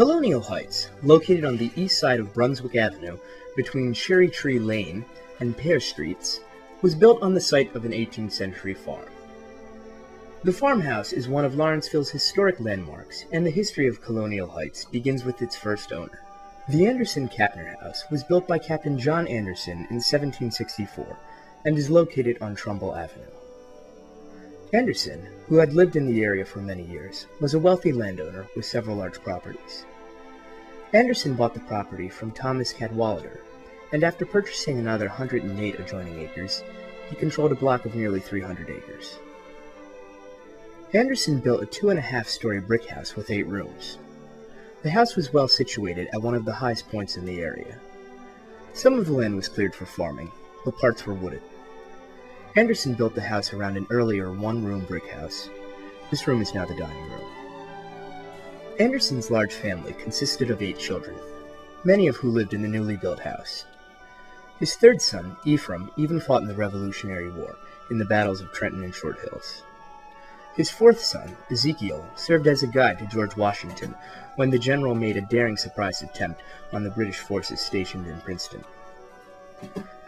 Colonial Heights, located on the east side of Brunswick Avenue between Cherry Tree Lane and Pear Streets, was built on the site of an 18th century farm. The farmhouse is one of Lawrenceville's historic landmarks, and the history of Colonial Heights begins with its first owner. The Capner House was built by Captain John Anderson in 1764 and is located on Trumbull Avenue. Anderson, who had lived in the area for many years, was a wealthy landowner with several large properties. Anderson bought the property from Thomas Cadwallader, and after purchasing another 108 adjoining acres, he controlled a block of nearly 300 acres. Anderson built a 2.5-story brick house with 8 rooms. The house was well situated at one of the highest points in the area. Some of the land was cleared for farming, but parts were wooded. Anderson built the house around an earlier one-room brick house. This room is now the dining room. Anderson's large family consisted of 8 children, many of who lived in the newly built house. His third son, Ephraim, even fought in the Revolutionary War in the battles of Trenton and Short Hills. His fourth son, Ezekiel, served as a guide to George Washington when the general made a daring surprise attempt on the British forces stationed in Princeton.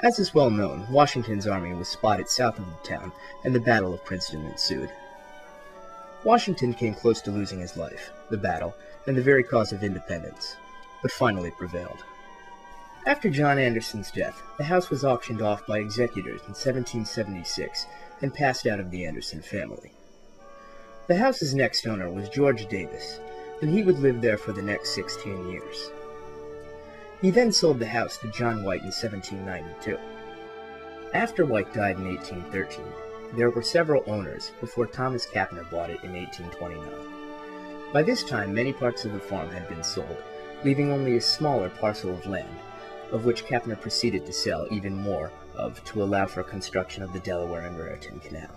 As is well known, Washington's army was spotted south of the town, and the Battle of Princeton ensued. Washington came close to losing his life, the battle, and the very cause of independence, but finally prevailed. After John Anderson's death, the house was auctioned off by executors in 1776 and passed out of the Anderson family. The house's next owner was George Davis, and he would live there for the next 16 years. He then sold the house to John White in 1792. After White died in 1813, there were several owners before Thomas Capner bought it in 1829. By this time, many parts of the farm had been sold, leaving only a smaller parcel of land, of which Capner proceeded to sell even more of to allow for construction of the Delaware and Raritan Canal.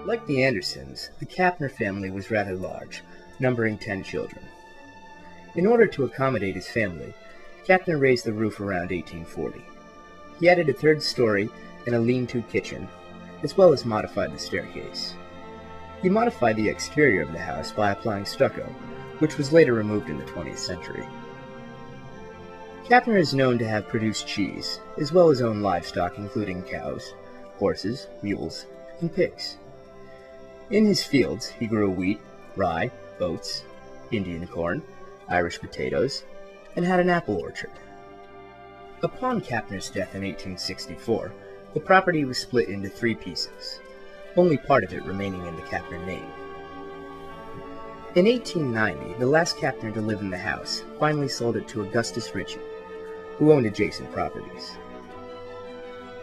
Like the Andersons, the Capner family was rather large, numbering 10 children. In order to accommodate his family, Capner raised the roof around 1840. He added a 3rd story and a lean-to kitchen, as well as modified the staircase. He modified the exterior of the house by applying stucco, which was later removed in the 20th century. Capner is known to have produced cheese, as well as owned livestock including cows, horses, mules, and pigs. In his fields, he grew wheat, rye, oats, Indian corn, Irish potatoes, and had an apple orchard. Upon Capner's death in 1864, the property was split into 3 pieces, only part of it remaining in the Capner name. In 1890, the last Capner to live in the house finally sold it to Augustus Ritchie, who owned adjacent properties.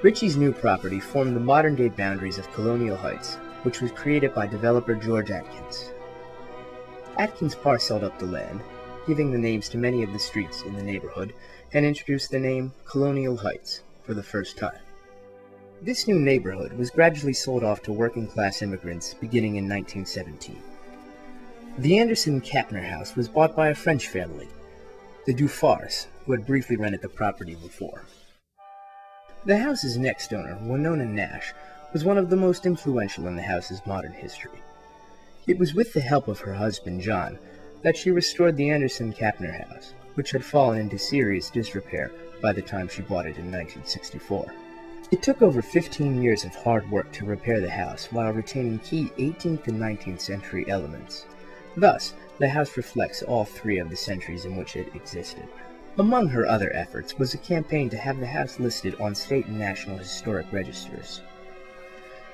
Ritchie's new property formed the modern-day boundaries of Colonial Heights, which was created by developer George Atkins. Atkins parceled up the land, giving the names to many of the streets in the neighborhood, and introduced the name Colonial Heights for the first time. This new neighborhood was gradually sold off to working-class immigrants beginning in 1917. The Capner house was bought by a French family, the Dufars, who had briefly rented the property before. The house's next owner, Winona Nash, was one of the most influential in the house's modern history. It was with the help of her husband, John, that she restored the Capner house, which had fallen into serious disrepair by the time she bought it in 1964. It took over 15 years of hard work to repair the house while retaining key 18th and 19th century elements. Thus, the house reflects all 3 of the centuries in which it existed. Among her other efforts was a campaign to have the house listed on state and national historic registers.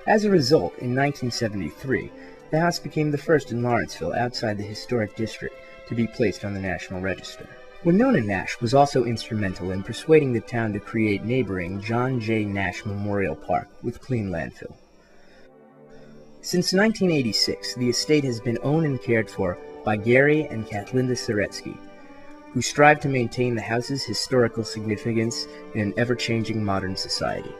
As a result, in 1973, the house became the first in Lawrenceville outside the historic district to be placed on the National Register. Winona Nash was also instrumental in persuading the town to create neighboring John J. Nash Memorial Park with clean landfill. Since 1986, the estate has been owned and cared for by Gary and Kathlinda Soretsky, who strive to maintain the house's historical significance in an ever-changing modern society.